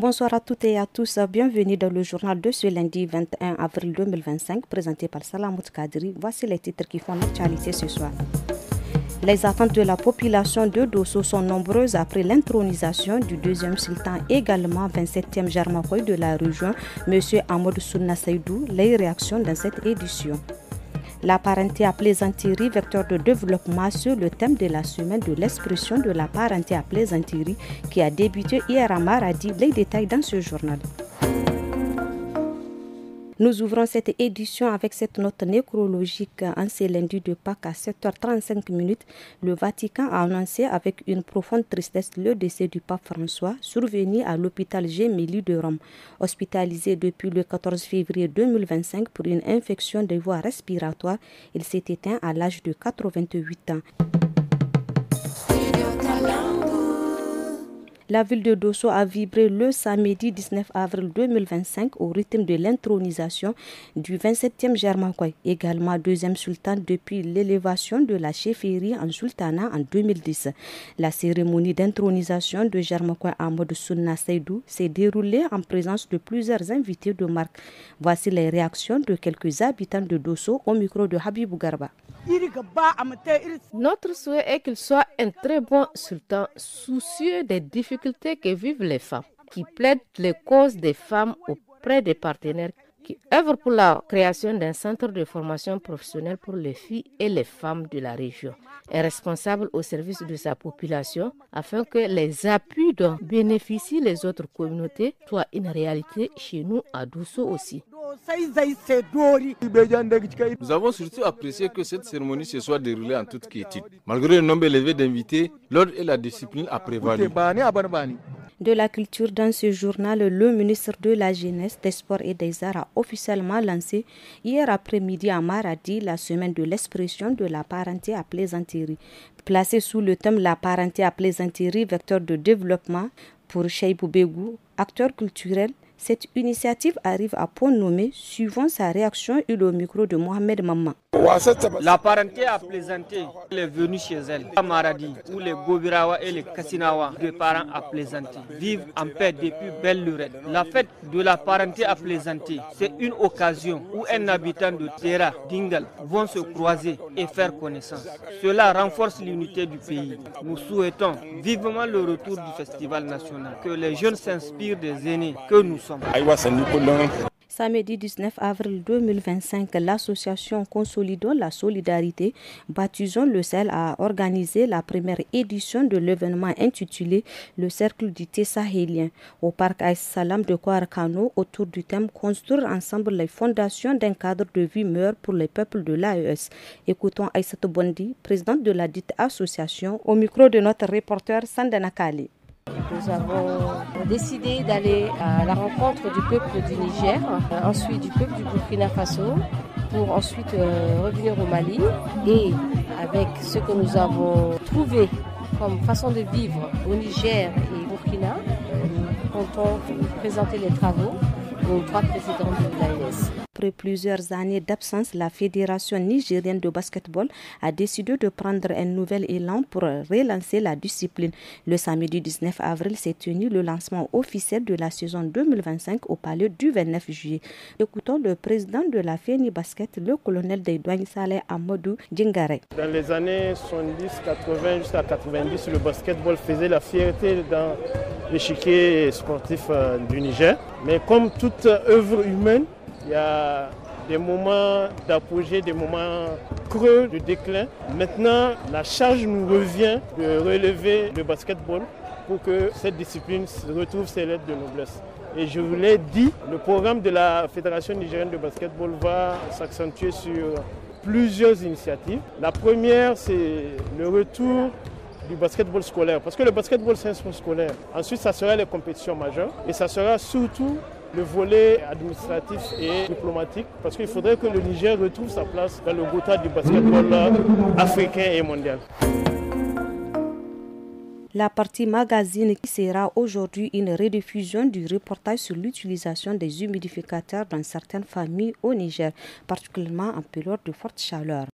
Bonsoir à toutes et à tous, bienvenue dans le journal de ce lundi 21 avril 2025 présenté par Salamout Kadri. Voici les titres qui font l'actualité ce soir. Les attentes de la population de Dosso sont nombreuses après l'intronisation du deuxième sultan, également 27e Jarmakoy de la région, M. Amadou Souna Saïdou. Les réactions dans cette édition. La parenté à plaisanterie, vecteur de développement sur le thème de la semaine de l'expression de la parenté à plaisanterie qui a débuté hier à Maradi. Les détails dans ce journal. Nous ouvrons cette édition avec cette note nécrologique en ce lundi de Pâques à 7h35. Le Vatican a annoncé avec une profonde tristesse le décès du pape François, survenu à l'hôpital Gemelli de Rome. Hospitalisé depuis le 14 février 2025 pour une infection des voies respiratoires, il s'est éteint à l'âge de 88 ans. La ville de Dosso a vibré le samedi 19 avril 2025 au rythme de l'intronisation du 27e Jarmakoy, également deuxième sultan depuis l'élévation de la chefferie en sultanat en 2010. La cérémonie d'intronisation de Jarmakoy Amadou Souna Saïdou s'est déroulée en présence de plusieurs invités de marque. Voici les réactions de quelques habitants de Dosso au micro de Habibou Garba. Notre souhait est qu'il soit un très bon sultan, soucieux des difficultés que vivent les femmes, qui plaide les causes des femmes auprès des partenaires, qui œuvre pour la création d'un centre de formation professionnelle pour les filles et les femmes de la région, est responsable au service de sa population afin que les appuis dont bénéficient les autres communautés soient une réalité chez nous à Dosso aussi. Nous avons surtout apprécié que cette cérémonie se soit déroulée en toute quiétude. Malgré le nombre élevé d'invités, l'ordre et la discipline a prévalu. De la culture dans ce journal, le ministre de la Jeunesse, des Sports et des Arts a officiellement lancé hier après-midi à Maradi la semaine de l'expression de la parenté à plaisanterie. Placée sous le thème La parenté à plaisanterie, vecteur de développement pour Cheibou Begou, acteur culturel. Cette initiative arrive à point nommé, suivant sa réaction et le micro de Mohamed Maman. La parenté à plaisanter, elle est venue chez elle, à Maradi, où les Gobirawa et les Kassinawa, deux parents à plaisanter, vivent en paix depuis belle lurette. La fête de la parenté à plaisanter, c'est une occasion où un habitant de Terra, Dingal, vont se croiser et faire connaissance. Cela renforce l'unité du pays. Nous souhaitons vivement le retour du festival national, que les jeunes s'inspirent des aînés que nous sommes. Samedi 19 avril 2025, l'association Consolidons la solidarité, baptisons le sel, a organisé la première édition de l'événement intitulé Le Cercle du thé sahélien au parc Aïs Salam de Kouarkano autour du thème Construire ensemble les fondations d'un cadre de vie meilleur pour les peuples de l'AES. Écoutons Aïssatou Bondi, présidente de la dite association, au micro de notre reporter Sandana Kali. Nous avons décidé d'aller à la rencontre du peuple du Niger, ensuite du peuple du Burkina Faso, pour ensuite revenir au Mali. Et avec ce que nous avons trouvé comme façon de vivre au Niger et au Burkina, nous comptons présenter les travaux aux trois présidents de l'AES. Après plusieurs années d'absence, la Fédération nigérienne de basketball a décidé de prendre un nouvel élan pour relancer la discipline. Le samedi 19 avril s'est tenu le lancement officiel de la saison 2025 au palais du 29 juillet. Écoutons le président de la FENI Basket, le colonel des douanes Saleh Amadou Djingare. Dans les années 70, 80 jusqu'à 90, le basketball faisait la fierté dans l'échiquier sportif du Niger. Mais comme toute œuvre humaine, il y a des moments d'apogée, des moments creux de déclin. Maintenant, la charge nous revient de relever le basketball pour que cette discipline retrouve ses lettres de noblesse. Et je vous l'ai dit, le programme de la Fédération nigérienne de basketball va s'accentuer sur plusieurs initiatives. La première, c'est le retour du basketball scolaire, parce que le basketball c'est un sport scolaire. Ensuite, ça sera les compétitions majeures et ça sera surtout le volet administratif et diplomatique, parce qu'il faudrait que le Niger retrouve sa place dans le Gotha du basketball africain et mondial. La partie magazine qui sera aujourd'hui une rediffusion du reportage sur l'utilisation des humidificateurs dans certaines familles au Niger, particulièrement en période de forte chaleur.